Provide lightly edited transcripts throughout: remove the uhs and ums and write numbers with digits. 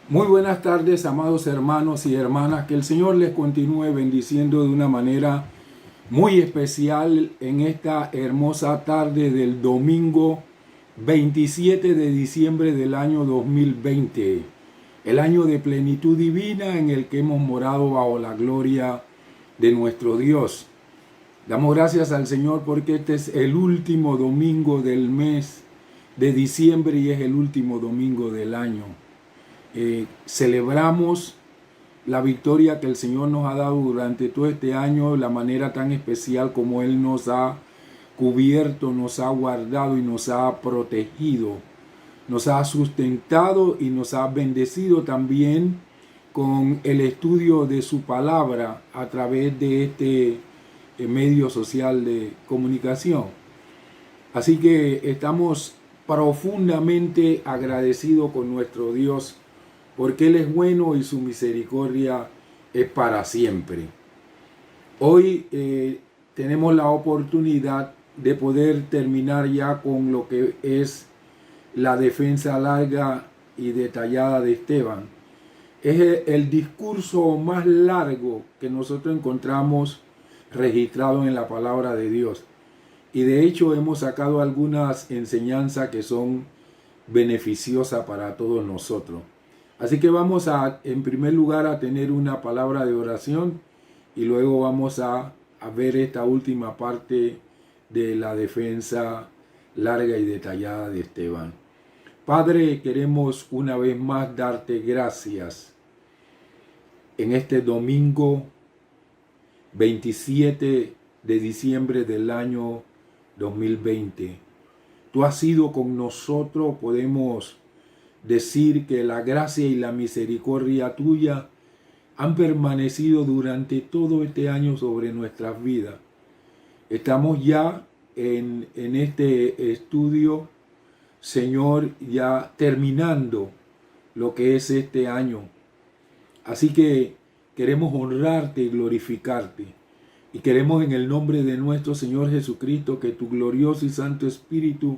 Muy buenas tardes, amados hermanos y hermanas. Que el Señor les continúe bendiciendo de una manera muy especial en esta hermosa tarde del domingo 27 de diciembre del año 2020. El año de plenitud divina en el que hemos morado bajo la gloria de nuestro Dios. Damos gracias al Señor porque este es el último domingo del mes de diciembre y es el último domingo del año. Celebramos la victoria que el Señor nos ha dado durante todo este año, de la manera tan especial como Él nos ha cubierto, nos ha guardado y nos ha protegido, nos ha sustentado y nos ha bendecido también con el estudio de su palabra a través de este medio social de comunicación. Así que estamos profundamente agradecidos con nuestro Dios porque Él es bueno y su misericordia es para siempre. Hoy tenemos la oportunidad de poder terminar ya con lo que es la defensa larga y detallada de Esteban. Es el discurso más largo que nosotros encontramos registrado en la palabra de Dios. Y de hecho hemos sacado algunas enseñanzas que son beneficiosas para todos nosotros. Así que vamos en primer lugar, a tener una palabra de oración y luego vamos a ver esta última parte de la defensa larga y detallada de Esteban. Padre, queremos una vez más darte gracias en este domingo 27 de diciembre del año 2020. Tú has sido con nosotros, podemos decir que la gracia y la misericordia tuya han permanecido durante todo este año sobre nuestras vidas. Estamos ya en este estudio, Señor, ya terminando lo que es este año. Así que queremos honrarte y glorificarte. Y queremos en el nombre de nuestro Señor Jesucristo que tu glorioso y santo Espíritu,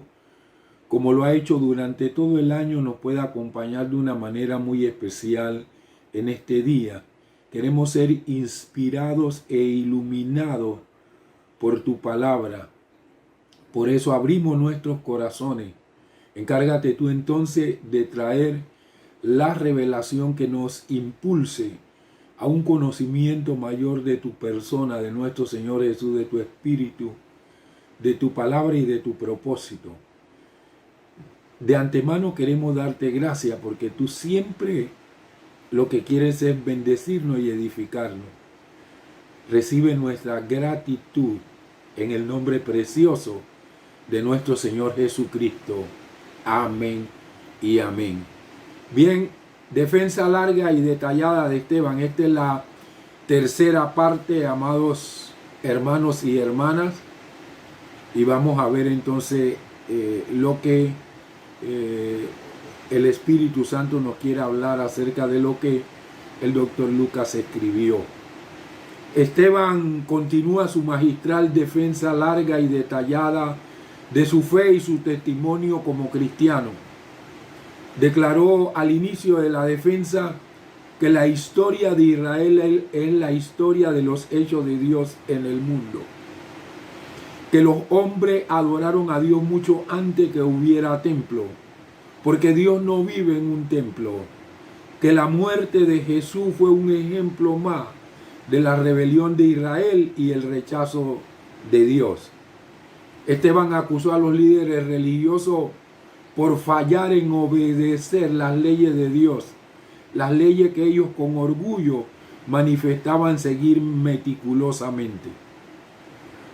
como lo ha hecho durante todo el año, nos pueda acompañar de una manera muy especial en este día. Queremos ser inspirados e iluminados por tu palabra. Por eso abrimos nuestros corazones. Encárgate tú entonces de traer la revelación que nos impulse a un conocimiento mayor de tu persona, de nuestro Señor Jesús, de tu Espíritu, de tu palabra y de tu propósito. De antemano queremos darte gracias porque tú siempre lo que quieres es bendecirnos y edificarnos. Recibe nuestra gratitud en el nombre precioso de nuestro Señor Jesucristo. Amén y amén. Bien, defensa larga y detallada de Esteban. Esta es la tercera parte, amados hermanos y hermanas. Y vamos a ver entonces lo que el Espíritu Santo nos quiere hablar acerca de lo que el doctor Lucas escribió. Esteban continúa su magistral defensa larga y detallada de su fe y su testimonio como cristiano. Declaró al inicio de la defensa que la historia de Israel es la historia de los hechos de Dios en el mundo. Que los hombres adoraron a Dios mucho antes que hubiera templo, porque Dios no vive en un templo. Que la muerte de Jesús fue un ejemplo más de la rebelión de Israel y el rechazo de Dios. Esteban acusó a los líderes religiosos por fallar en obedecer las leyes de Dios, las leyes que ellos con orgullo manifestaban seguir meticulosamente.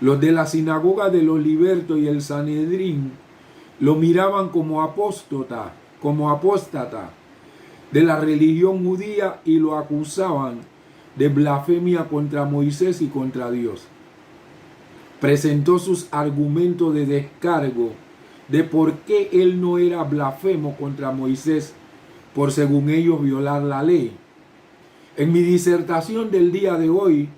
Los de la sinagoga de los libertos y el Sanedrín lo miraban como apóstata de la religión judía y lo acusaban de blasfemia contra Moisés y contra Dios. Presentó sus argumentos de descargo de por qué él no era blasfemo contra Moisés por, según ellos, violar la ley. En mi disertación del día de hoy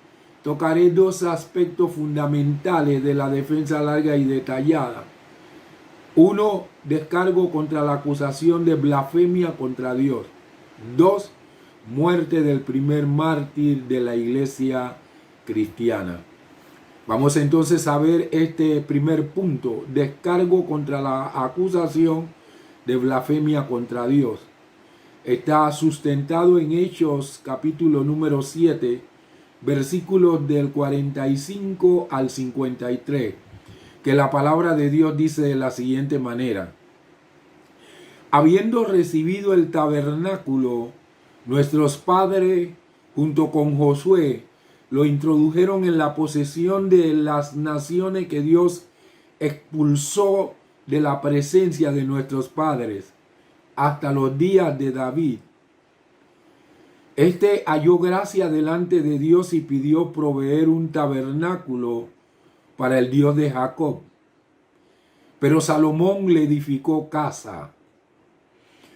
tocaré dos aspectos fundamentales de la defensa larga y detallada. Uno, descargo contra la acusación de blasfemia contra Dios. 2. Muerte del primer mártir de la iglesia cristiana. Vamos entonces a ver este primer punto, descargo contra la acusación de blasfemia contra Dios. Está sustentado en Hechos capítulo número 7, versículos del 45 al 53, que la palabra de Dios dice de la siguiente manera: habiendo recibido el tabernáculo, nuestros padres, junto con Josué, lo introdujeron en la posesión de las naciones que Dios expulsó de la presencia de nuestros padres hasta los días de David. Este halló gracia delante de Dios y pidió proveer un tabernáculo para el Dios de Jacob. Pero Salomón le edificó casa.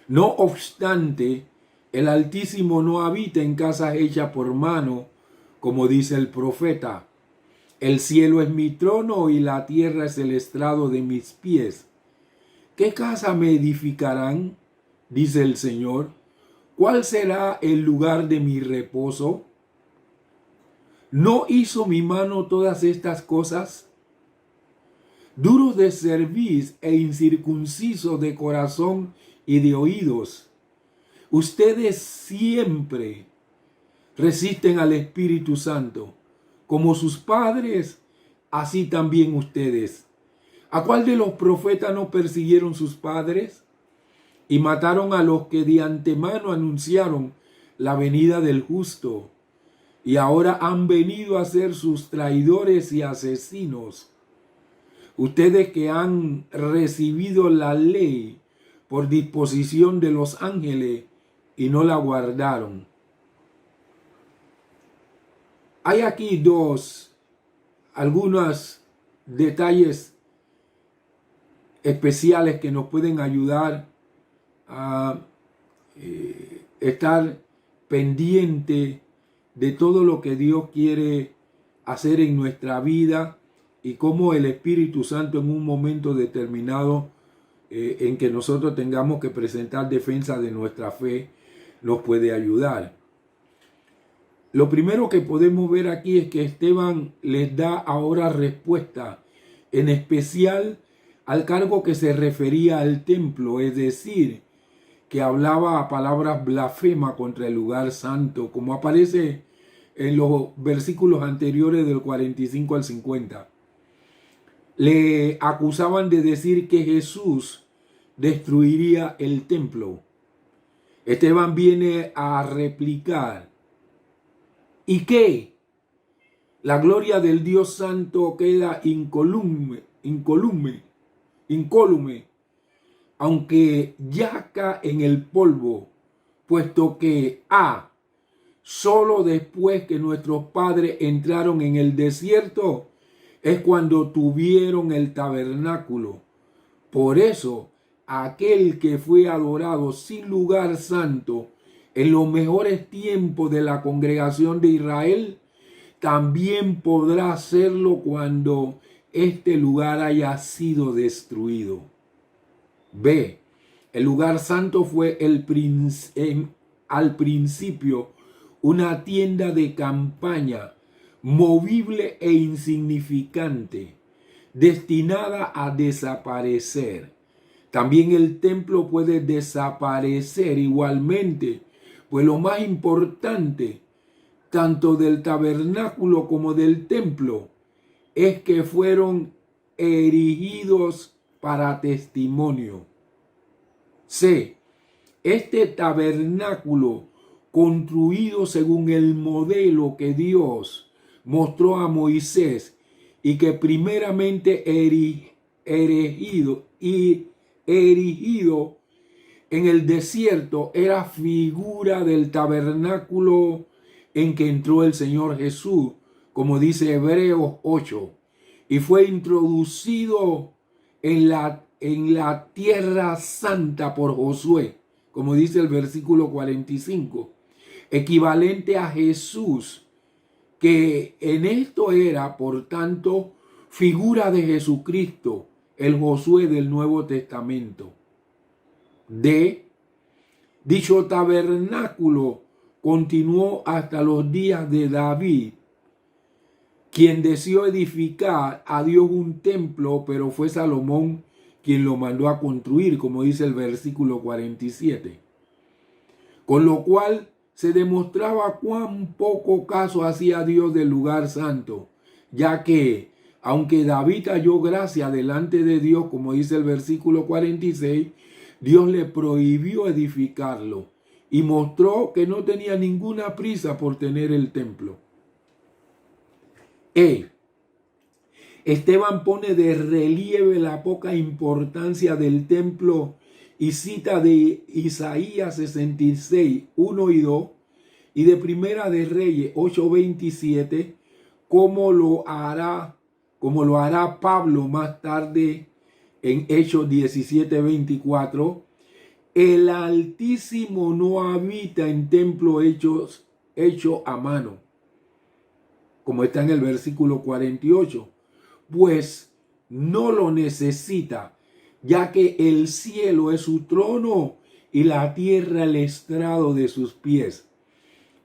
No obstante, el Altísimo no habita en casas hechas por mano, como dice el profeta. El cielo es mi trono y la tierra es el estrado de mis pies. ¿Qué casa me edificarán? Dice el Señor. ¿Cuál será el lugar de mi reposo? ¿No hizo mi mano todas estas cosas? Duros de cerviz e incircuncisos de corazón y de oídos, ustedes siempre resisten al Espíritu Santo, como sus padres, así también ustedes. ¿A cuál de los profetas no persiguieron sus padres? Y mataron a los que de antemano anunciaron la venida del justo, y ahora han venido a ser sus traidores y asesinos. Ustedes que han recibido la ley por disposición de los ángeles y no la guardaron. Hay aquí algunos detalles especiales que nos pueden ayudar a estar pendiente de todo lo que Dios quiere hacer en nuestra vida y cómo el Espíritu Santo en un momento determinado en que nosotros tengamos que presentar defensa de nuestra fe nos puede ayudar. Lo primero que podemos ver aquí es que Esteban les da ahora respuesta, en especial al cargo que se refería al templo, es decir, que hablaba a palabras blasfemas contra el lugar santo, como aparece en los versículos anteriores del 45 al 50. Le acusaban de decir que Jesús destruiría el templo. Esteban viene a replicar: ¿y qué? La gloria del Dios Santo queda incólume, aunque yaca en el polvo, puesto que solo después que nuestros padres entraron en el desierto es cuando tuvieron el tabernáculo. Por eso, aquel que fue adorado sin lugar santo en los mejores tiempos de la congregación de Israel, también podrá hacerlo cuando este lugar haya sido destruido. B. El lugar santo fue al principio una tienda de campaña movible e insignificante, destinada a desaparecer. También el templo puede desaparecer igualmente, pues lo más importante, tanto del tabernáculo como del templo, es que fueron erigidos para testimonio. C. Este tabernáculo, construido según el modelo que Dios mostró a Moisés y que primeramente erigido en el desierto, era figura del tabernáculo en que entró el Señor Jesús, como dice Hebreos 8, y fue introducido en la tierra santa por Josué, como dice el versículo 45, equivalente a Jesús, que en esto era, por tanto, figura de Jesucristo, el Josué del Nuevo Testamento. D. Dicho tabernáculo continuó hasta los días de David, quien deseó edificar a Dios un templo, pero fue Salomón quien lo mandó a construir, como dice el versículo 47. Con lo cual se demostraba cuán poco caso hacía Dios del lugar santo, ya que, aunque David halló gracia delante de Dios, como dice el versículo 46, Dios le prohibió edificarlo y mostró que no tenía ninguna prisa por tener el templo. Esteban pone de relieve la poca importancia del templo y cita de Isaías 66, 1 y 2 y de Primera de Reyes 8:27, como lo hará Pablo más tarde en Hechos 17:24. El Altísimo no habita en templo hecho a mano, como está en el versículo 48, pues no lo necesita, ya que el cielo es su trono y la tierra el estrado de sus pies.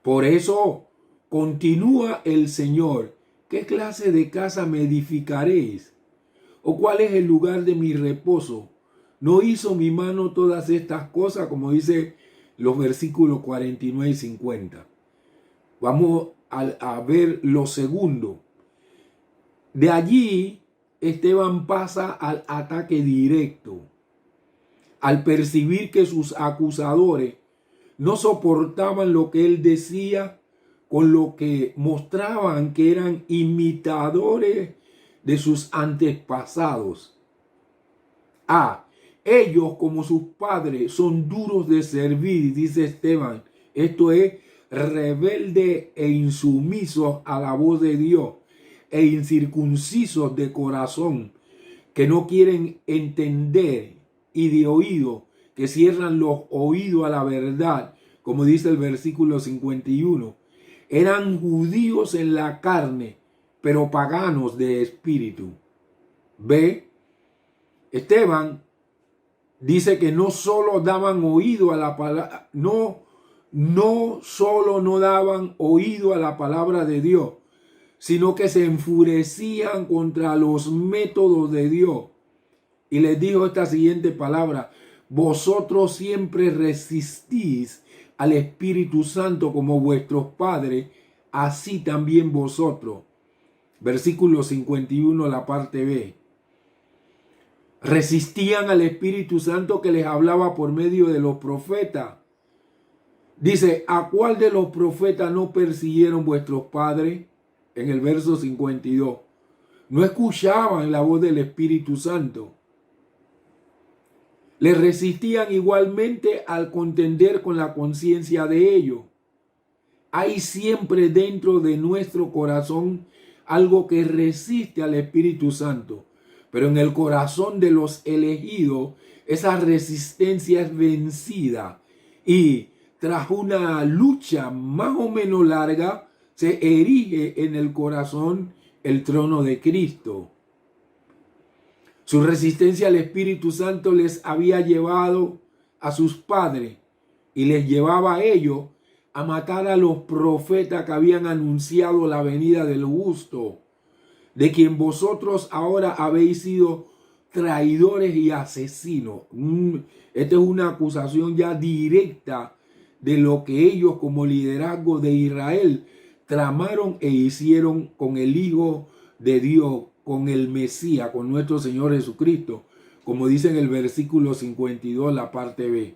Por eso continúa el Señor: ¿qué clase de casa me edificaréis? ¿O cuál es el lugar de mi reposo? ¿No hizo mi mano todas estas cosas? Como dice los versículos 49 y 50. Vamos a ver lo segundo. De allí, Esteban pasa al ataque directo. Al percibir que sus acusadores no soportaban lo que él decía, con lo que mostraban que eran imitadores de sus antepasados. Ellos, como sus padres, son duros de servir, dice Esteban. Esto es, rebelde e insumisos a la voz de Dios, e incircuncisos de corazón, que no quieren entender, y de oído, que cierran los oídos a la verdad, como dice el versículo 51. Eran judíos en la carne, pero paganos de espíritu. ¿Ve? Esteban dice que no solo daban oído a la palabra, no solo no daban oído a la palabra de Dios, sino que se enfurecían contra los métodos de Dios. Y les dijo esta siguiente palabra: vosotros siempre resistís al Espíritu Santo como vuestros padres, así también vosotros. Versículo 51, la parte B. Resistían al Espíritu Santo que les hablaba por medio de los profetas. Dice: ¿a cuál de los profetas no persiguieron vuestros padres? En el verso 52. No escuchaban la voz del Espíritu Santo. Le resistían igualmente al contender con la conciencia de ellos. Hay siempre dentro de nuestro corazón algo que resiste al Espíritu Santo, pero en el corazón de los elegidos esa resistencia es vencida y tras una lucha más o menos larga se erige en el corazón el trono de Cristo. Su resistencia al Espíritu Santo les había llevado a sus padres y les llevaba a ellos a matar a los profetas que habían anunciado la venida del justo, de quien vosotros ahora habéis sido traidores y asesinos. Esta es una acusación ya directa de lo que ellos como liderazgo de Israel tramaron e hicieron con el Hijo de Dios, con el Mesías, con nuestro Señor Jesucristo, como dice en el versículo 52, la parte B.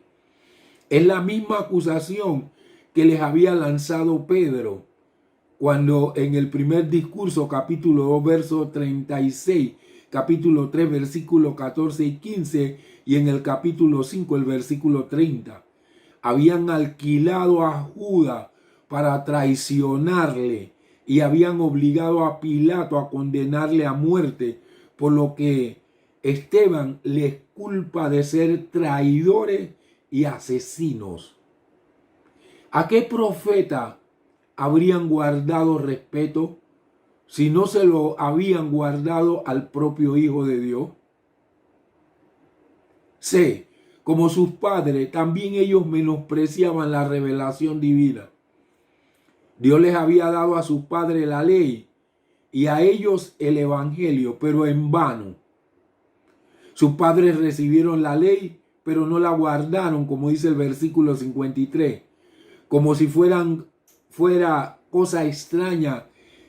Es la misma acusación que les había lanzado Pedro cuando en el primer discurso, capítulo 2, verso 36, capítulo 3, versículo 14 y 15, y en el capítulo 5, el versículo 30. Habían alquilado a Judas para traicionarle y habían obligado a Pilato a condenarle a muerte, por lo que Esteban les culpa de ser traidores y asesinos. ¿A qué profeta habrían guardado respeto si no se lo habían guardado al propio Hijo de Dios? C. como sus padres, también ellos menospreciaban la revelación divina. Dios les había dado a sus padres la ley y a ellos el evangelio, pero en vano. Sus padres recibieron la ley, pero no la guardaron, como dice el versículo 53, como si fuera cosa extraña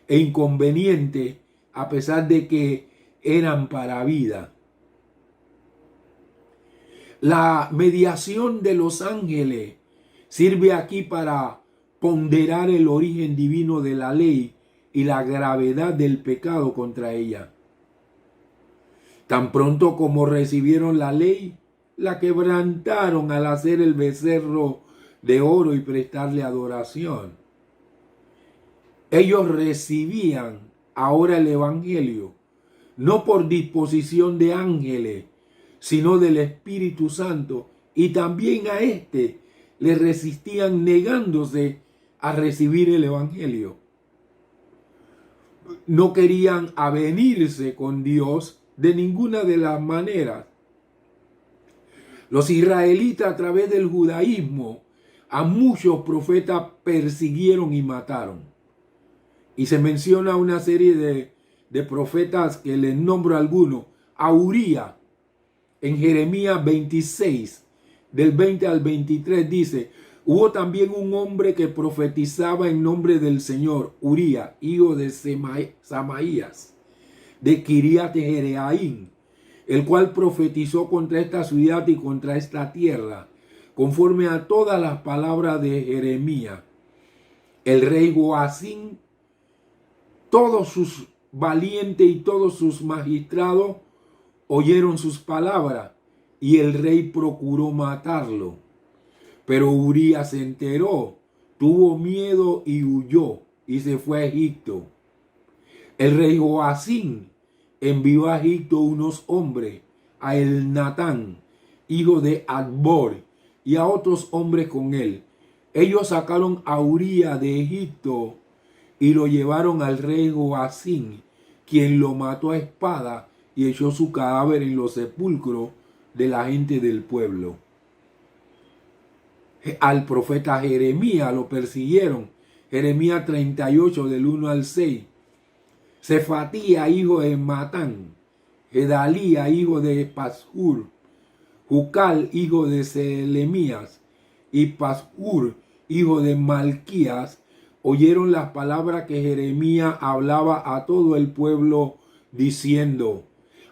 e inconveniente, a pesar de que eran para vida. La mediación de los ángeles sirve aquí para ponderar el origen divino de la ley y la gravedad del pecado contra ella. Tan pronto como recibieron la ley, la quebrantaron al hacer el becerro de oro y prestarle adoración. Ellos recibían ahora el evangelio, no por disposición de ángeles, sino del Espíritu Santo, y también a éste le resistían negándose a recibir el evangelio. No querían avenirse con Dios de ninguna de las maneras. Los israelitas, a través del judaísmo, a muchos profetas persiguieron y mataron. Y se menciona una serie de profetas que les nombro algunos. A Uría, en Jeremías 26, del 20 al 23, dice: hubo también un hombre que profetizaba en nombre del Señor, Uría, hijo de Samaías, de Kiriat Jereaim, el cual profetizó contra esta ciudad y contra esta tierra, conforme a todas las palabras de Jeremías. El rey Joacim, todos sus valientes y todos sus magistrados oyeron sus palabras, y el rey procuró matarlo. Pero Urías se enteró, tuvo miedo y huyó, y se fue a Egipto. El rey Joacim envió a Egipto unos hombres, a Elnatán, hijo de Adbor, y a otros hombres con él. Ellos sacaron a Urías de Egipto y lo llevaron al rey Joacim, quien lo mató a espada y echó su cadáver en los sepulcros de la gente del pueblo. Al profeta Jeremías lo persiguieron. Jeremías 38, del 1 al 6. Cefatía, hijo de Matán, Gedalía, hijo de Pashur, Jucal, hijo de Selemías, y Pashur, hijo de Malquías, oyeron las palabras que Jeremías hablaba a todo el pueblo, diciendo: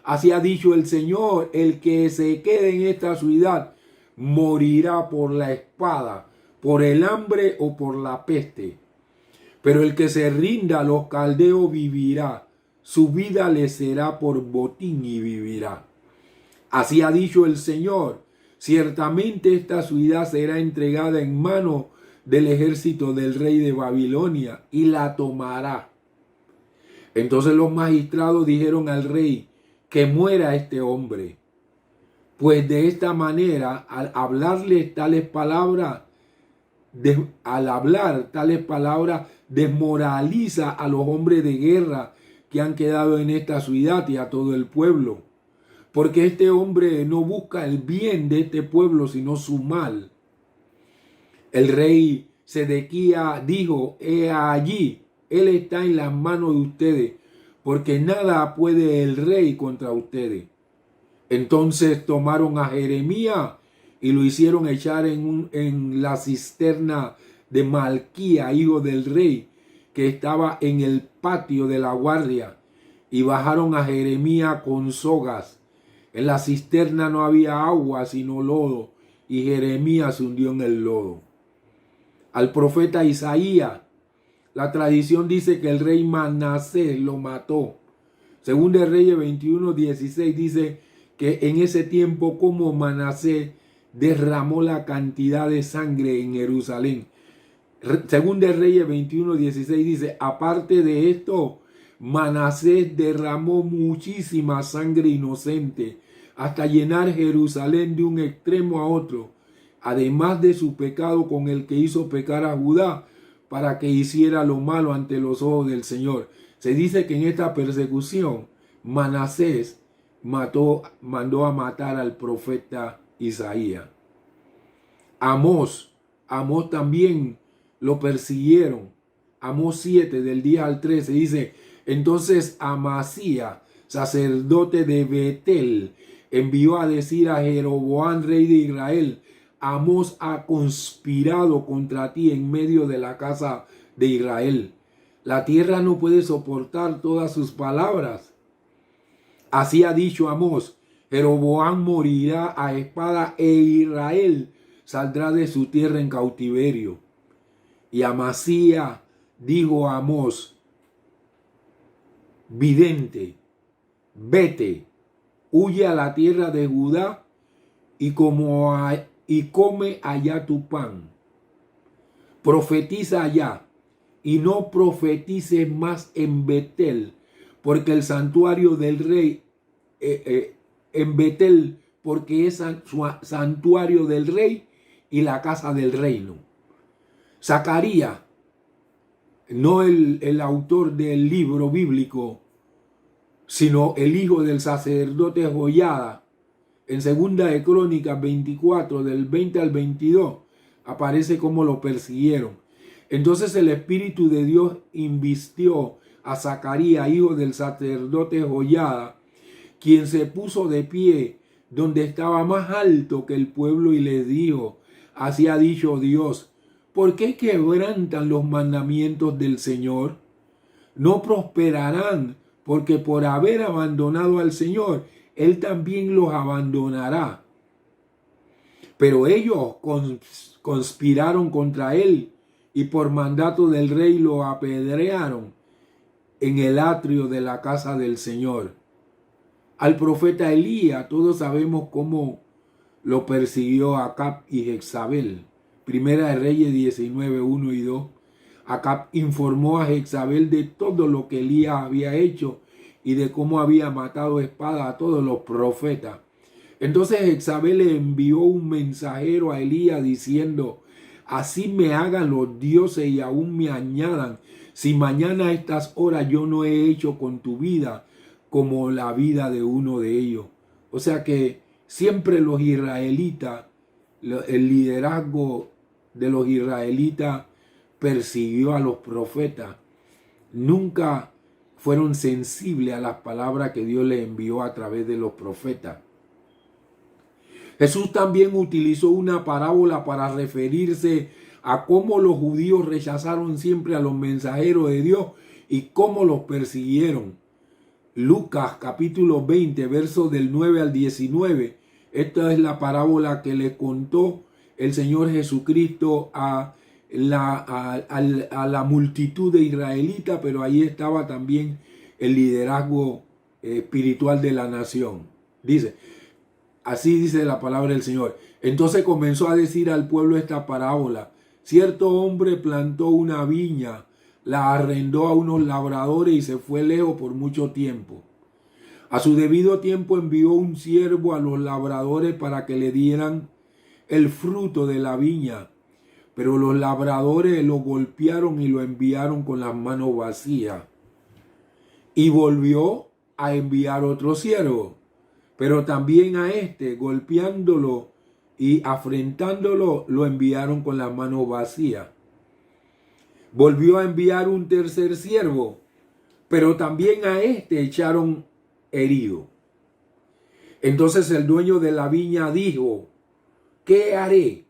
así ha dicho el Señor, el que se quede en esta ciudad morirá por la espada, por el hambre o por la peste. Pero el que se rinda a los caldeos vivirá, su vida le será por botín y vivirá. Así ha dicho el Señor, ciertamente esta ciudad será entregada en mano del ejército del rey de Babilonia y la tomará. Entonces los magistrados dijeron al rey: que muera este hombre, pues de esta manera, al hablar tales palabras, desmoraliza a los hombres de guerra que han quedado en esta ciudad y a todo el pueblo. Porque este hombre no busca el bien de este pueblo, sino su mal. El rey Sedequías dijo: he allí, él está en las manos de ustedes, porque nada puede el rey contra ustedes. Entonces tomaron a Jeremías y lo hicieron echar en la cisterna de Malquía, hijo del rey, que estaba en el patio de la guardia, y bajaron a Jeremías con sogas. En la cisterna no había agua sino lodo, y Jeremías se hundió en el lodo. Al profeta Isaías, la tradición dice que el rey Manasés lo mató. Según de Reyes 21:16 dice que en ese tiempo, como Manasés derramó la cantidad de sangre en Jerusalén. Según de Reyes 21:16 dice: aparte de esto, Manasés derramó muchísima sangre inocente hasta llenar Jerusalén de un extremo a otro, además de su pecado con el que hizo pecar a Judá para que hiciera lo malo ante los ojos del Señor. Se dice que en esta persecución Manasés mandó a matar al profeta Isaías. Amós también lo persiguieron. Amós 7, del 10 al 13, dice: entonces Amasías, sacerdote de Betel, envió a decir a Jeroboam, rey de Israel: Amós ha conspirado contra ti en medio de la casa de Israel. La tierra no puede soportar todas sus palabras. Así ha dicho Amós: Jeroboam morirá a espada e Israel saldrá de su tierra en cautiverio. Y Amasías dijo a Amós: vidente, vete, huye a la tierra de Judá y come allá tu pan. Profetiza allá y no profetices más en Betel, porque el santuario del rey, en Betel, porque es santuario del rey y la casa del reino. Zacarías, no el autor del libro bíblico, sino el hijo del sacerdote Joiada, en Segunda de Crónicas 24, del 20 al 22, aparece cómo lo persiguieron. Entonces el Espíritu de Dios invistió a Zacarías, hijo del sacerdote Joiada, quien se puso de pie donde estaba más alto que el pueblo y les dijo: así ha dicho Dios, ¿por qué quebrantan los mandamientos del Señor? No prosperarán, porque por haber abandonado al Señor, Él también los abandonará. Pero ellos conspiraron contra Él y por mandato del rey lo apedrearon en el atrio de la casa del Señor. Al profeta Elías, todos sabemos cómo lo persiguió Acab y Jezabel. Primera de Reyes 19, 1 y 2. Acab informó a Jezabel de todo lo que Elías había hecho y de cómo había matado a espada a todos los profetas. Entonces Jezabel le envió un mensajero a Elías diciendo: así me hagan los dioses y aún me añadan, si mañana a estas horas yo no he hecho con tu vida como la vida de uno de ellos. O sea que siempre los israelitas, el liderazgo de los israelitas persiguió a los profetas. Nunca fueron sensibles a las palabras que Dios les envió a través de los profetas. Jesús también utilizó una parábola para referirse a cómo los judíos rechazaron siempre a los mensajeros de Dios y cómo los persiguieron. Lucas capítulo 20, versos del 9 al 19. Esta es la parábola que le contó el Señor Jesucristo a la multitud de israelitas, pero ahí estaba también el liderazgo espiritual de la nación. Así dice la palabra del Señor. Entonces comenzó a decir al pueblo esta parábola: cierto hombre plantó una viña, la arrendó a unos labradores y se fue lejos por mucho tiempo. A su debido tiempo envió un siervo a los labradores para que le dieran el fruto de la viña. Pero los labradores lo golpearon y lo enviaron con las manos vacías. Y volvió a enviar otro siervo, pero también a este, golpeándolo y afrentándolo, lo enviaron con las manos vacías. Volvió a enviar un tercer siervo, pero también a este echaron herido. Entonces el dueño de la viña dijo: ¿qué haré?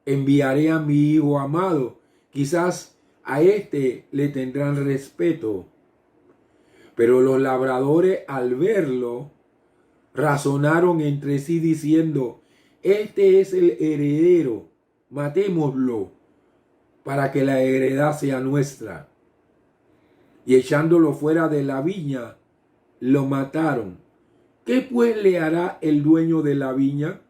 Enviaré a mi hijo amado, quizás a este le tendrán respeto. Pero los labradores, al verlo, razonaron entre sí diciendo: este es el heredero, matémoslo para que la heredad sea nuestra. Y echándolo fuera de la viña, lo mataron. ¿Qué pues le hará el dueño de la viña?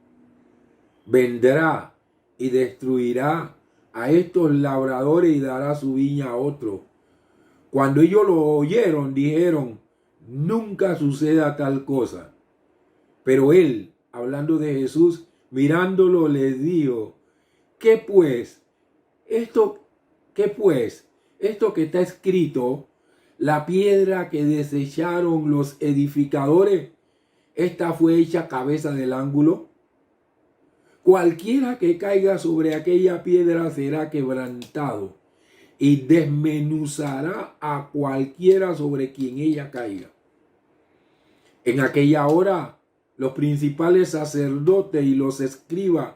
Vendrá y destruirá a estos labradores y dará su viña a otro. Cuando ellos lo oyeron, dijeron: nunca suceda tal cosa. Pero él, hablando de Jesús, mirándolo, les dijo: ¿Qué pues? Esto que está escrito, la piedra que desecharon los edificadores, esta fue hecha cabeza del ángulo. Cualquiera que caiga sobre aquella piedra será quebrantado y desmenuzará a cualquiera sobre quien ella caiga. En aquella hora, los principales sacerdotes y los escribas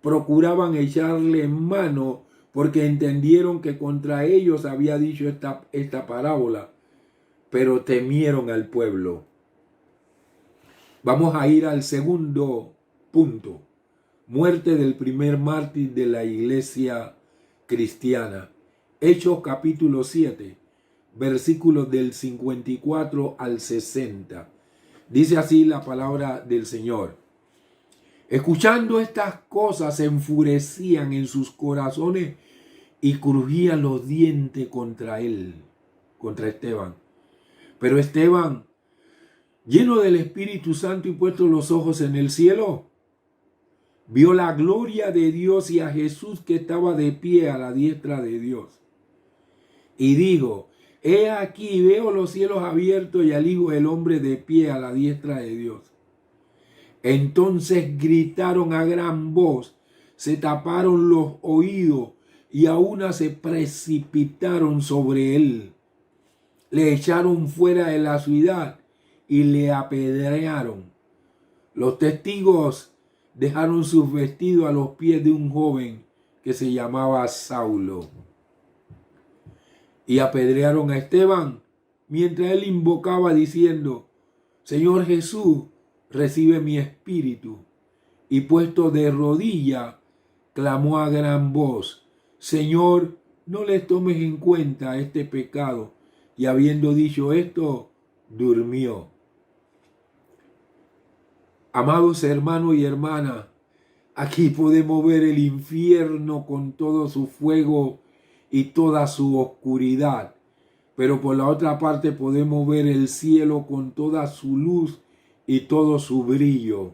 procuraban echarle mano porque entendieron que contra ellos había dicho esta parábola, pero temieron al pueblo. Vamos a ir al segundo punto. Muerte del primer mártir de la iglesia cristiana. Hechos capítulo 7, versículos del 54 al 60. Dice así la palabra del Señor. Escuchando estas cosas se enfurecían en sus corazones y crujían los dientes contra él, contra Esteban. Pero Esteban, lleno del Espíritu Santo y puestos los ojos en el cielo, vio la gloria de Dios y a Jesús que estaba de pie a la diestra de Dios. Y dijo, he aquí veo los cielos abiertos y al Hijo del Hombre de pie a la diestra de Dios. Entonces gritaron a gran voz, se taparon los oídos y a una se precipitaron sobre él. Le echaron fuera de la ciudad y le apedrearon. Los testigos dejaron sus vestidos a los pies de un joven que se llamaba Saulo. Y apedrearon a Esteban mientras él invocaba diciendo, Señor Jesús, recibe mi espíritu. Y puesto de rodilla, clamó a gran voz, Señor, no les tomes en cuenta este pecado. Y habiendo dicho esto, durmió. Amados hermanos y hermanas, aquí podemos ver el infierno con todo su fuego y toda su oscuridad. Pero por la otra parte podemos ver el cielo con toda su luz y todo su brillo.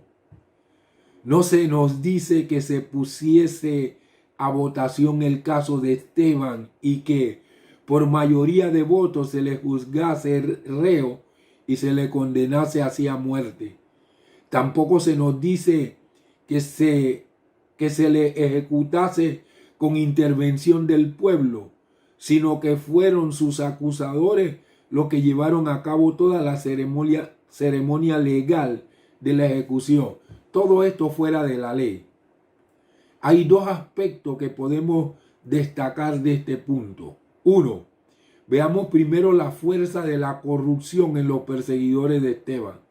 No se nos dice que se pusiese a votación el caso de Esteban y que por mayoría de votos se le juzgase reo y se le condenase hacia muerte. Tampoco se nos dice que se le ejecutase con intervención del pueblo, sino que fueron sus acusadores los que llevaron a cabo toda la ceremonia legal de la ejecución. Todo esto fuera de la ley. Hay dos aspectos que podemos destacar de este punto. Uno, veamos primero la fuerza de la corrupción en los perseguidores de Esteban.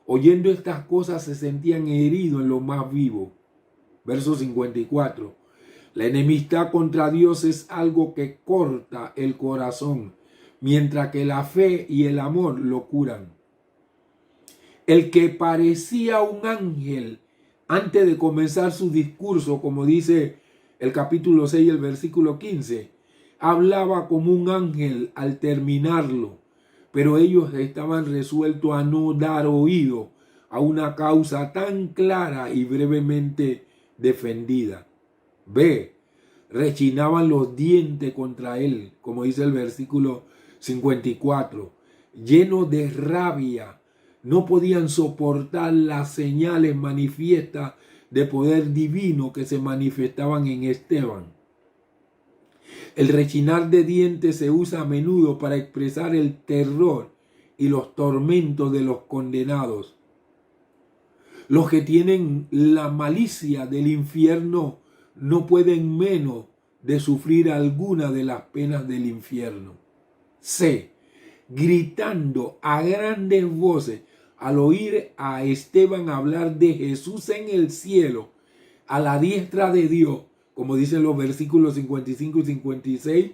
Oyendo estas cosas se sentían heridos en lo más vivo. Verso 54. La enemistad contra Dios es algo que corta el corazón, mientras que la fe y el amor lo curan. El que parecía un ángel antes de comenzar su discurso, como dice el capítulo 6, el versículo 15, hablaba como un ángel al terminarlo, pero ellos estaban resueltos a no dar oído a una causa tan clara y brevemente defendida. Rechinaban los dientes contra él, como dice el versículo 54, llenos de rabia. No podían soportar las señales manifiestas de poder divino que se manifestaban en Esteban. El rechinar de dientes se usa a menudo para expresar el terror y los tormentos de los condenados. Los que tienen la malicia del infierno no pueden menos de sufrir alguna de las penas del infierno. Gritando a grandes voces al oír a Esteban hablar de Jesús en el cielo, a la diestra de Dios, como dicen los versículos 55 y 56,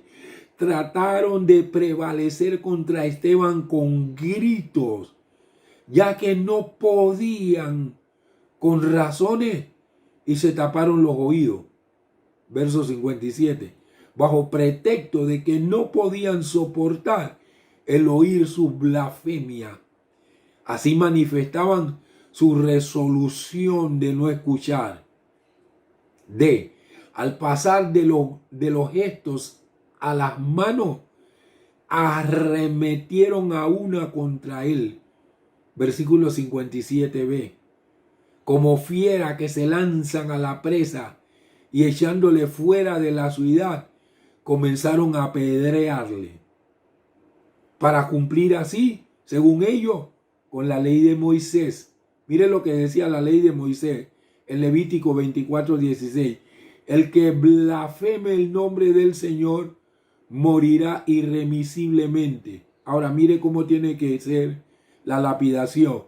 trataron de prevalecer contra Esteban con gritos, ya que no podían con razones y se taparon los oídos. Verso 57. Bajo pretexto de que no podían soportar el oír su blasfemia. Así manifestaban su resolución de no escuchar. Al pasar de los gestos a las manos, arremetieron a una contra él. Versículo 57b. como fiera que se lanzan a la presa, y echándole fuera de la ciudad, comenzaron a apedrearle, para cumplir así, según ellos, con la ley de Moisés. Mire lo que decía la ley de Moisés en Levítico 24:16. El que blasfeme el nombre del Señor morirá irremisiblemente. Ahora mire cómo tiene que ser la lapidación.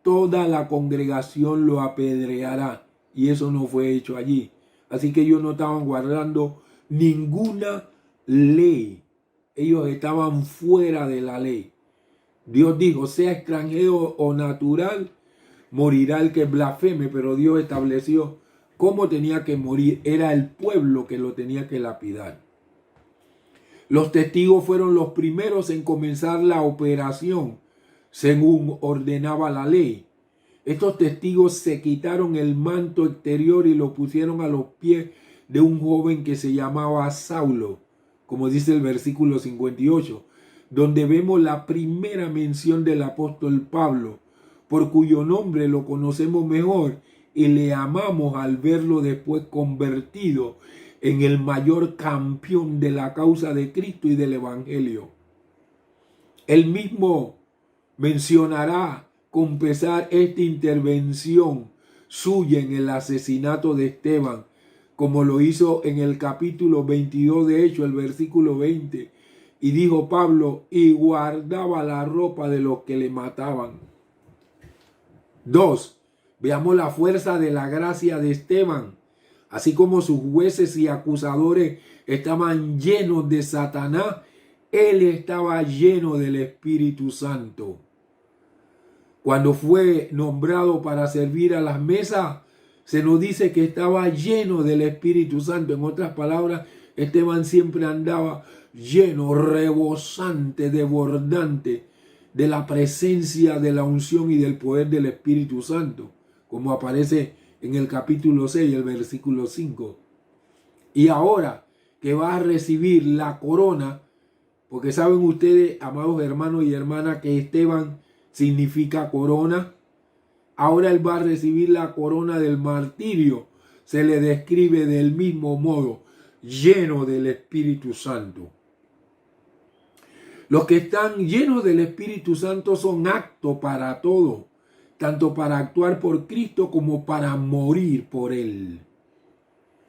Toda la congregación lo apedreará, y eso no fue hecho allí. Así que ellos no estaban guardando ninguna ley. Ellos estaban fuera de la ley. Dios dijo, sea extranjero o natural, morirá el que blasfeme, pero Dios estableció cómo tenía que morir. Era el pueblo que lo tenía que lapidar. Los testigos fueron los primeros en comenzar la operación, según ordenaba la ley. Estos testigos se quitaron el manto exterior y lo pusieron a los pies de un joven que se llamaba Saulo, como dice el versículo 58, donde vemos la primera mención del apóstol Pablo, por cuyo nombre lo conocemos mejor y le amamos al verlo después convertido en el mayor campeón de la causa de Cristo y del Evangelio. Él mismo mencionará con pesar esta intervención suya en el asesinato de Esteban, como lo hizo en el capítulo 22 de Hechos, el versículo 20. Y dijo Pablo, y guardaba la ropa de los que le mataban. 2. Veamos la fuerza de la gracia de Esteban. Así como sus jueces y acusadores estaban llenos de Satanás, él estaba lleno del Espíritu Santo. Cuando fue nombrado para servir a las mesas, se nos dice que estaba lleno del Espíritu Santo. En otras palabras, Esteban siempre andaba lleno, rebosante, desbordante de la presencia, de la unción y del poder del Espíritu Santo, como aparece en el capítulo 6, el versículo 5. Y ahora que va a recibir la corona, porque saben ustedes, amados hermanos y hermanas, que Esteban significa corona. Ahora él va a recibir la corona del martirio. Se le describe del mismo modo, lleno del Espíritu Santo. Los que están llenos del Espíritu Santo son aptos para todo, tanto para actuar por Cristo como para morir por Él.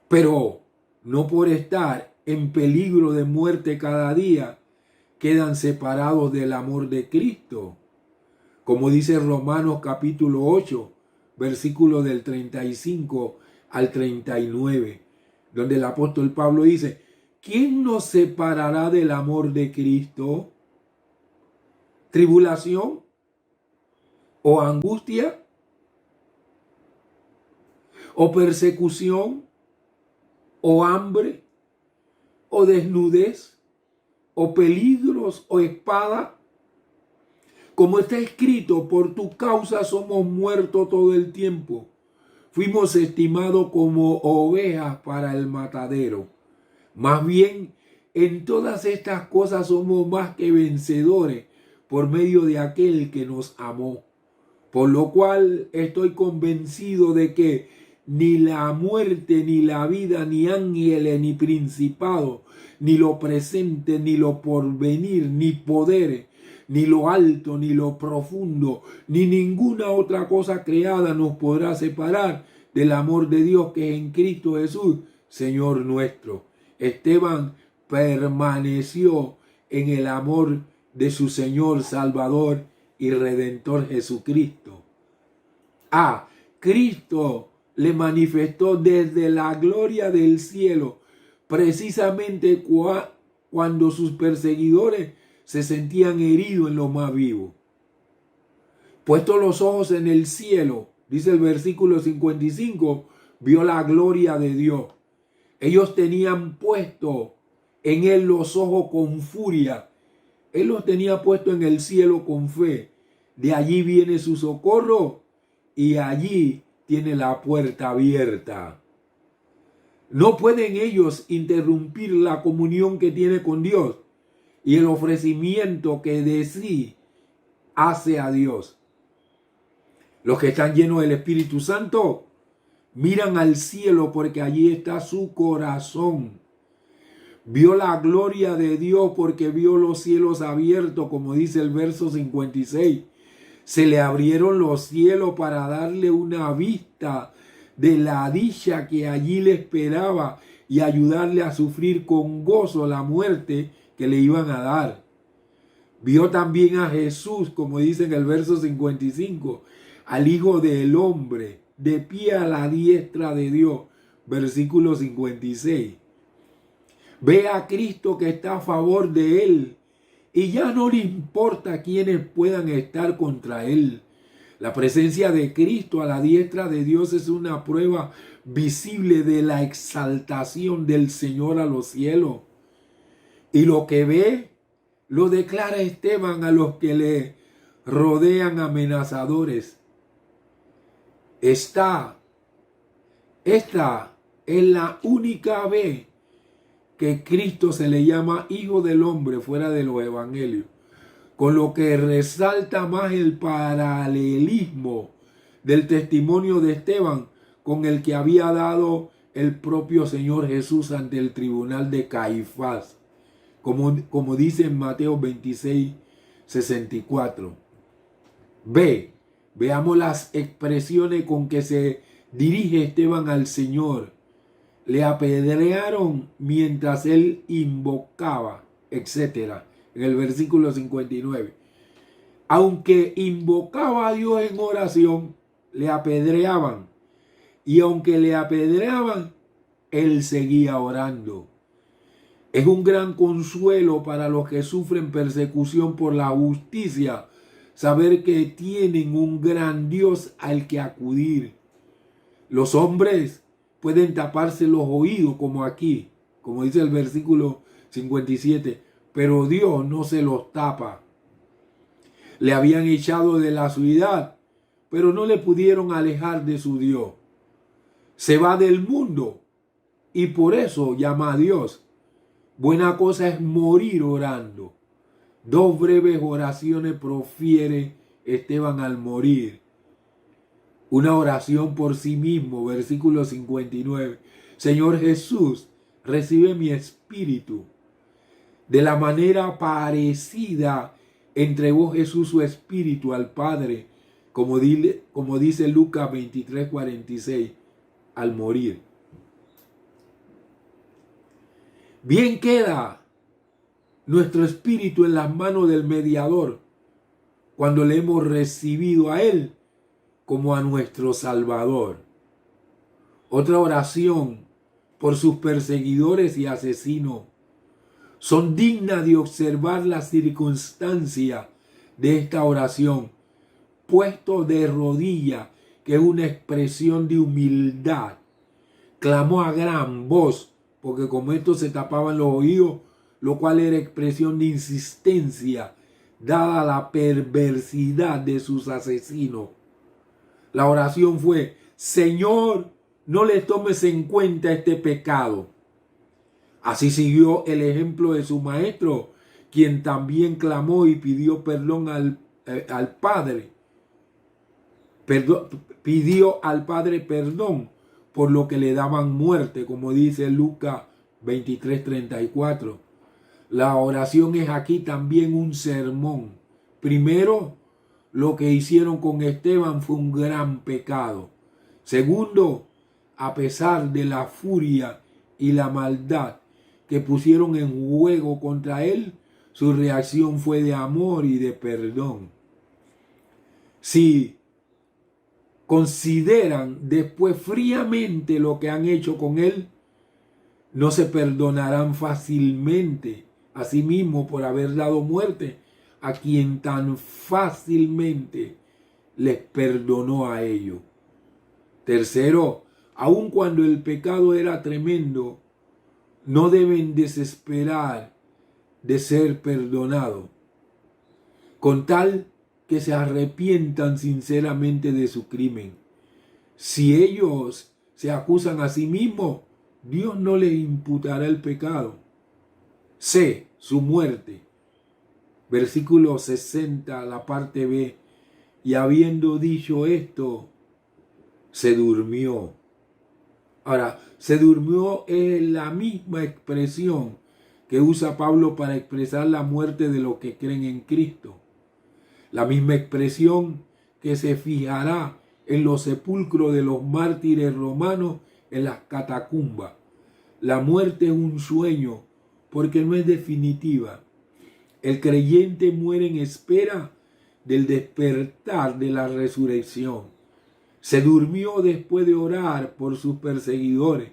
Pero no por estar en peligro de muerte cada día, quedan separados del amor de Cristo. Como dice Romanos capítulo 8, versículo del 35 al 39, donde el apóstol Pablo dice, ¿quién nos separará del amor de Cristo? ¿Tribulación? ¿O angustia? ¿O persecución? ¿O hambre? ¿O desnudez? ¿O peligros? ¿O espada? Como está escrito, por tu causa somos muertos todo el tiempo. Fuimos estimados como ovejas para el matadero. Más bien, en todas estas cosas somos más que vencedores por medio de aquel que nos amó. Por lo cual estoy convencido de que ni la muerte, ni la vida, ni ángeles, ni principados, ni lo presente, ni lo porvenir, ni poderes, ni lo alto, ni lo profundo, ni ninguna otra cosa creada nos podrá separar del amor de Dios que es en Cristo Jesús, Señor nuestro. Esteban permaneció en el amor de su Señor, Salvador y Redentor Jesucristo. Cristo le manifestó desde la gloria del cielo, precisamente cuando sus perseguidores se sentían heridos en lo más vivo. Puestos los ojos en el cielo, dice el versículo 55, vio la gloria de Dios. Ellos tenían puesto en él los ojos con furia. Él los tenía puesto en el cielo con fe. De allí viene su socorro y allí tiene la puerta abierta. No pueden ellos interrumpir la comunión que tiene con Dios y el ofrecimiento que de sí hace a Dios. Los que están llenos del Espíritu Santo miran al cielo porque allí está su corazón. Vio la gloria de Dios porque vio los cielos abiertos, como dice el verso 56. Se le abrieron los cielos para darle una vista de la dicha que allí le esperaba y ayudarle a sufrir con gozo la muerte que le iban a dar. Vio también a Jesús, como dice en el verso 55, al Hijo del Hombre, de pie a la diestra de Dios, versículo 56. Ve a Cristo que está a favor de él y ya no le importa quiénes puedan estar contra él. La presencia de Cristo a la diestra de Dios es una prueba visible de la exaltación del Señor a los cielos. Y lo que ve lo declara Esteban a los que le rodean amenazadores. Esta es la única vez que Cristo se le llama Hijo del Hombre fuera de los evangelios, con lo que resalta más el paralelismo del testimonio de Esteban con el que había dado el propio Señor Jesús ante el tribunal de Caifás, como dice en Mateo 26, 64. Veamos las expresiones con que se dirige Esteban al Señor. Le apedrearon mientras él invocaba, etc. En el versículo 59. Aunque invocaba a Dios en oración, le apedreaban. Y aunque le apedreaban, él seguía orando. Es un gran consuelo para los que sufren persecución por la justicia, saber que tienen un gran Dios al que acudir. Los hombres pueden taparse los oídos como aquí, como dice el versículo 57, pero Dios no se los tapa. Le habían echado de la ciudad, pero no le pudieron alejar de su Dios. Se va del mundo y por eso llama a Dios. Buena cosa es morir orando. 2 breves oraciones profiere Esteban al morir. Una oración por sí mismo, versículo 59. Señor Jesús, recibe mi espíritu. De la manera parecida entregó Jesús su espíritu al Padre, como dice Lucas 23, 46, al morir. Bien queda nuestro espíritu en las manos del mediador cuando le hemos recibido a él como a nuestro Salvador. Otra oración por sus perseguidores y asesinos. Son dignas de observar la circunstancia de esta oración. Puesto de rodilla, que es una expresión de humildad, clamó a gran voz, porque como estos se tapaban los oídos, lo cual era expresión de insistencia, dada la perversidad de sus asesinos. La oración fue: Señor, no le tomes en cuenta este pecado. Así siguió el ejemplo de su maestro, quien también clamó y pidió perdón al Padre. Pidió al Padre perdón por lo que le daban muerte, como dice Lucas 23:34. La oración es aquí también un sermón. Primero, lo que hicieron con Esteban fue un gran pecado. Segundo, a pesar de la furia y la maldad que pusieron en juego contra él, su reacción fue de amor y de perdón. Si consideran después fríamente lo que han hecho con él, no se perdonarán fácilmente a sí mismo por haber dado muerte a quien tan fácilmente les perdonó a ellos. Tercero, aun cuando el pecado era tremendo, no deben desesperar de ser perdonados, con tal que se arrepientan sinceramente de su crimen. Si ellos se acusan a sí mismos, Dios no les imputará el pecado. Su muerte. Versículo 60, la parte B. y habiendo dicho esto, se durmió. Ahora, se durmió es la misma expresión que usa Pablo para expresar la muerte de los que creen en Cristo. La misma expresión que se fijará en los sepulcros de los mártires romanos en las catacumbas. La muerte es un sueño porque no es definitiva. El creyente muere en espera del despertar de la resurrección. Se durmió después de orar por sus perseguidores,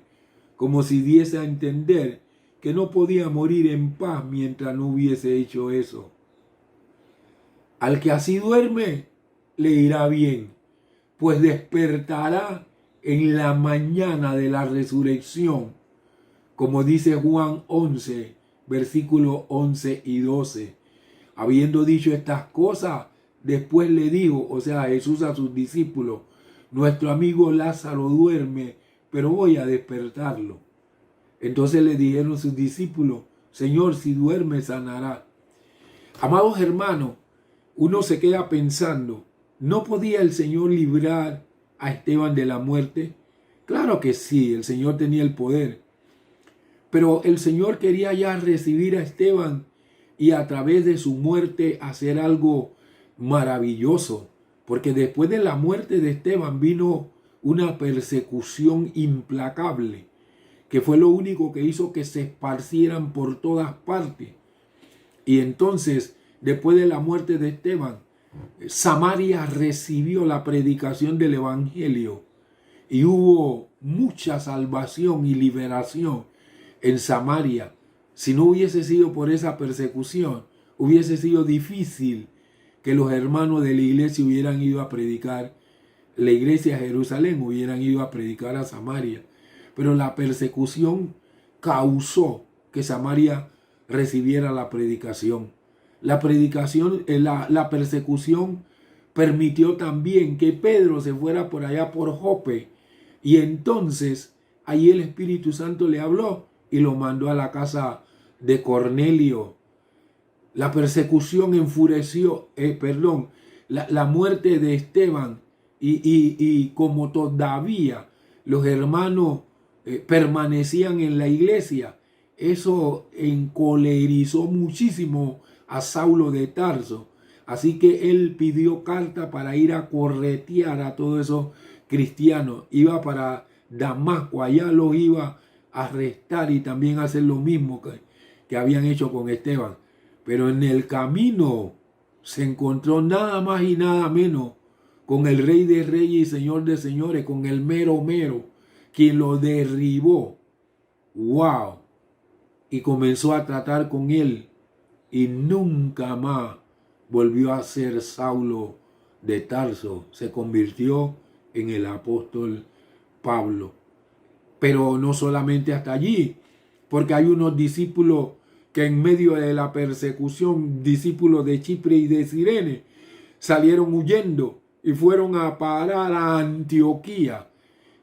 como si diese a entender que no podía morir en paz mientras no hubiese hecho eso. Al que así duerme, le irá bien, pues despertará en la mañana de la resurrección, como dice Juan 11, versículos 11 y 12. Habiendo dicho estas cosas, después le dijo, o sea, Jesús a sus discípulos, nuestro amigo Lázaro duerme, pero voy a despertarlo. Entonces le dijeron sus discípulos, Señor, si duerme, sanará. Amados hermanos, uno se queda pensando, ¿no podía el Señor librar a Esteban de la muerte? Claro que sí, el Señor tenía el poder. Pero el Señor quería ya recibir a Esteban y a través de su muerte hacer algo maravilloso. Porque después de la muerte de Esteban vino una persecución implacable, que fue lo único que hizo que se esparcieran por todas partes. Y entonces, después de la muerte de Esteban, Samaria recibió la predicación del Evangelio y hubo mucha salvación y liberación en Samaria. Si no hubiese sido por esa persecución, hubiese sido difícil que los hermanos de la iglesia hubieran ido a predicar, la iglesia de Jerusalén hubieran ido a predicar a Samaria. Pero la persecución causó que Samaria recibiera la predicación. La persecución permitió también que Pedro se fuera por allá por Jope. Y entonces ahí el Espíritu Santo le habló y lo mandó a la casa de Cornelio. La persecución enfureció, la muerte de Esteban y como todavía los hermanos permanecían en la iglesia, eso encolerizó muchísimo a Saulo de Tarso. Así que él pidió carta para ir a corretear a todos esos cristianos. Iba para Damasco, allá los iba a arrestar y también hacer lo mismo que habían hecho con Esteban. Pero en el camino se encontró nada más y nada menos con el Rey de Reyes y Señor de Señores, con el mero mero, quien lo derribó. ¡Wow! Y comenzó a tratar con él y nunca más volvió a ser Saulo de Tarso. Se convirtió en el apóstol Pablo. Pero no solamente hasta allí, porque hay unos discípulos que en medio de la persecución, discípulos de Chipre y de Cirene, salieron huyendo y fueron a parar a Antioquía.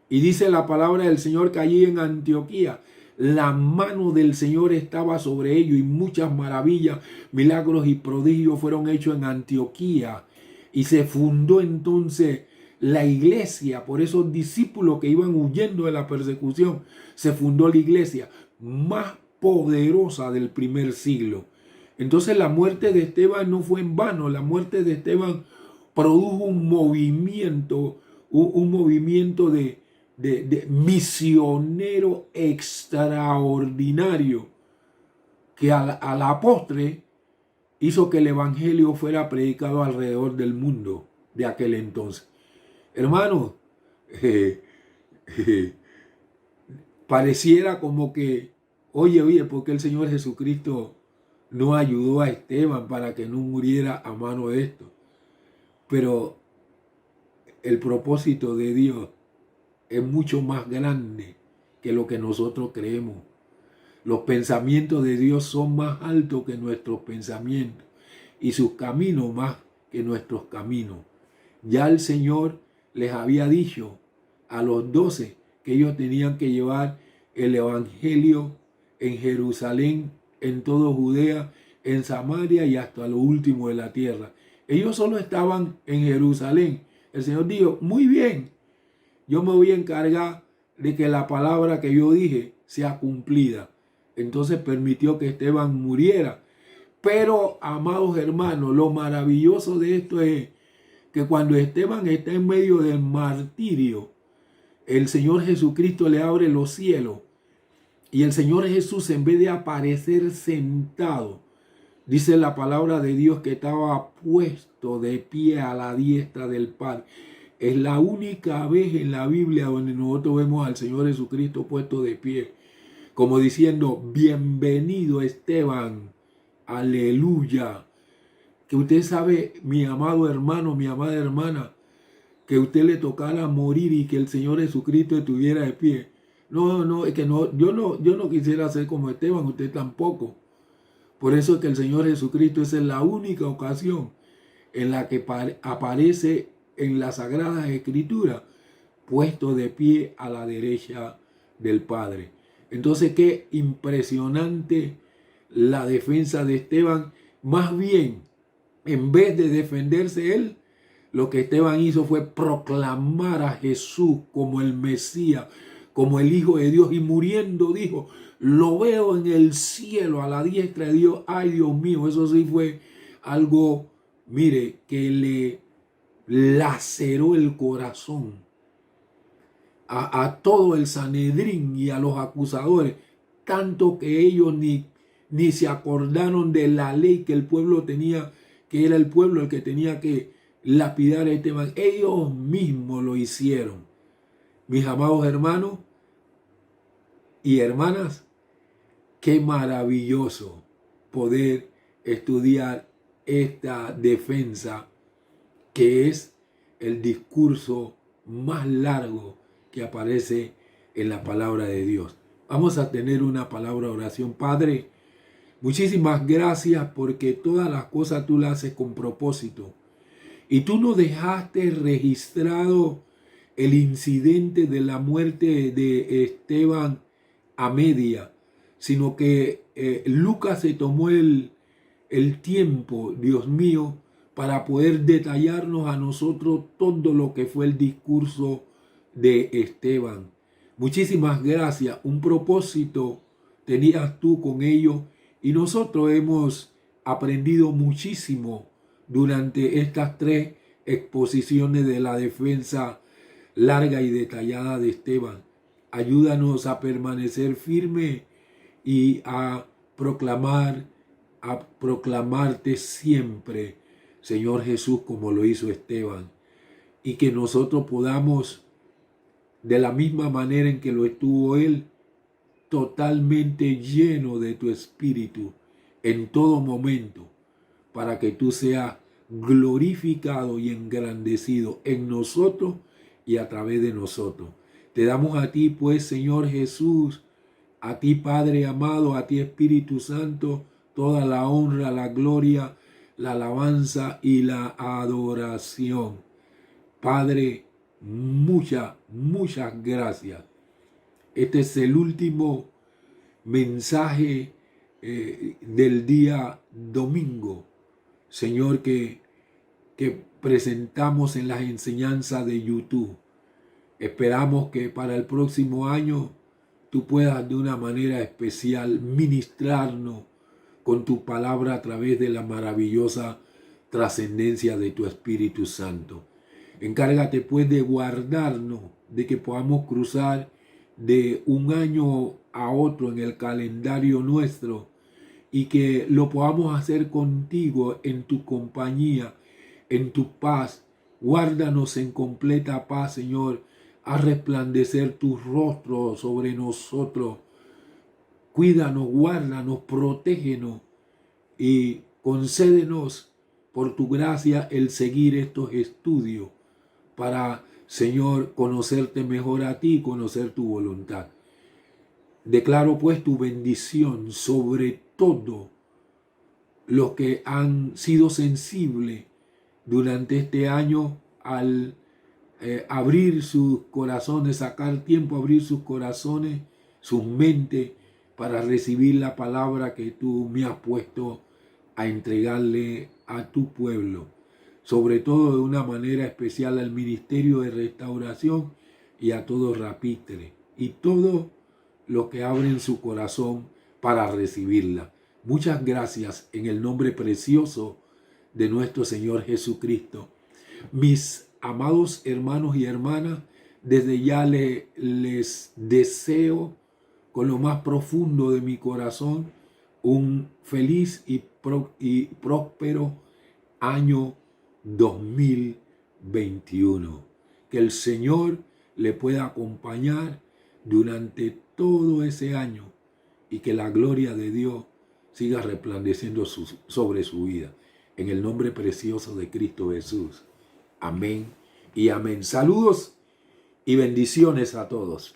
Y dice la palabra del Señor que allí en Antioquía la mano del Señor estaba sobre ellos y muchas maravillas, milagros y prodigios fueron hechos en Antioquía. Y se fundó entonces la iglesia por esos discípulos que iban huyendo de la persecución. Se fundó la iglesia más poderosa del primer siglo. Entonces la muerte de Esteban no fue en vano. La muerte de Esteban produjo un movimiento de misionero extraordinario que a la postre hizo que el evangelio fuera predicado alrededor del mundo de aquel entonces. Hermanos, pareciera como que, oye, ¿por qué el Señor Jesucristo no ayudó a Esteban para que no muriera a mano de esto? Pero el propósito de Dios es mucho más grande que lo que nosotros creemos. Los pensamientos de Dios son más altos que nuestros pensamientos y sus caminos más que nuestros caminos. Ya el Señor les había dicho a los 12 que ellos tenían que llevar el evangelio en Jerusalén, en todo Judea, en Samaria y hasta lo último de la tierra. Ellos solo estaban en Jerusalén. El Señor dijo, muy bien, yo me voy a encargar de que la palabra que yo dije sea cumplida. Entonces permitió que Esteban muriera. Pero, amados hermanos, lo maravilloso de esto es que cuando Esteban está en medio del martirio, el Señor Jesucristo le abre los cielos y el Señor Jesús, en vez de aparecer sentado, dice la palabra de Dios que estaba puesto de pie a la diestra del Padre. Es la única vez en la Biblia donde nosotros vemos al Señor Jesucristo puesto de pie, como diciendo, bienvenido Esteban, aleluya. Que usted sabe, mi amado hermano, mi amada hermana, que a usted le tocara morir y que el Señor Jesucristo estuviera de pie. No, es que yo no quisiera ser como Esteban, usted tampoco. Por eso es que el Señor Jesucristo, esa es la única ocasión en la que aparece en las Sagradas Escrituras, puesto de pie a la derecha del Padre. Entonces, qué impresionante la defensa de Esteban. Más bien, en vez de defenderse él, lo que Esteban hizo fue proclamar a Jesús como el Mesías, como el Hijo de Dios, y muriendo dijo, lo veo en el cielo a la diestra de Dios. Ay, Dios mío, eso sí fue algo, mire, que le laceró el corazón a todo el Sanedrín y a los acusadores, tanto que ellos ni se acordaron de la ley que el pueblo tenía, que era el pueblo el que tenía que lapidar a Esteban. Ellos mismos lo hicieron. Mis amados hermanos y hermanas, qué maravilloso poder estudiar esta defensa, que es el discurso más largo que aparece en la palabra de Dios. Vamos a tener una palabra de oración. Padre, muchísimas gracias porque todas las cosas tú las haces con propósito. Y tú no dejaste registrado el incidente de la muerte de Esteban a media, sino que Lucas se tomó el tiempo, Dios mío, para poder detallarnos a nosotros todo lo que fue el discurso de Esteban. Muchísimas gracias. Un propósito tenías tú con ello y nosotros hemos aprendido muchísimo durante estas 3 exposiciones de la defensa larga y detallada de Esteban. Ayúdanos a permanecer firme y a proclamarte siempre, Señor Jesús, como lo hizo Esteban, y que nosotros podamos, de la misma manera en que lo estuvo él, totalmente lleno de tu espíritu en todo momento, para que tú seas glorificado y engrandecido en nosotros y a través de nosotros. Te damos a ti, pues, Señor Jesús, a ti, Padre amado, a ti, Espíritu Santo, toda la honra, la gloria, la alabanza y la adoración. Padre, muchas gracias. Este es el último mensaje del día domingo, Señor, que presentamos en las enseñanzas de YouTube. Esperamos que para el próximo año tú puedas de una manera especial ministrarnos con tu palabra a través de la maravillosa trascendencia de tu Espíritu Santo. Encárgate pues de guardarnos, de que podamos cruzar de un año a otro en el calendario nuestro y que lo podamos hacer contigo en tu compañía, en tu paz. Guárdanos en completa paz, Señor. Haz resplandecer tu rostro sobre nosotros. Cuídanos, guárdanos, protégenos y concédenos por tu gracia el seguir estos estudios para, Señor, conocerte mejor a ti y conocer tu voluntad. Declaro pues tu bendición sobre todo los que han sido sensibles durante este año al abrir sus corazones, sacar tiempo a abrir sus corazones, sus mentes, para recibir la palabra que tú me has puesto a entregarle a tu pueblo. sobre todo de una manera especial al Ministerio de Restauración y a todo Rapitre y todo lo que abren su corazón para recibirla. Muchas gracias en el nombre precioso de nuestro Señor Jesucristo. Mis amados hermanos y hermanas, desde ya les deseo con lo más profundo de mi corazón un feliz y próspero año 2021. Que el Señor le pueda acompañar durante todo ese año y que la gloria de Dios siga resplandeciendo sobre su vida. En el nombre precioso de Cristo Jesús. Amén y amén. Saludos y bendiciones a todos.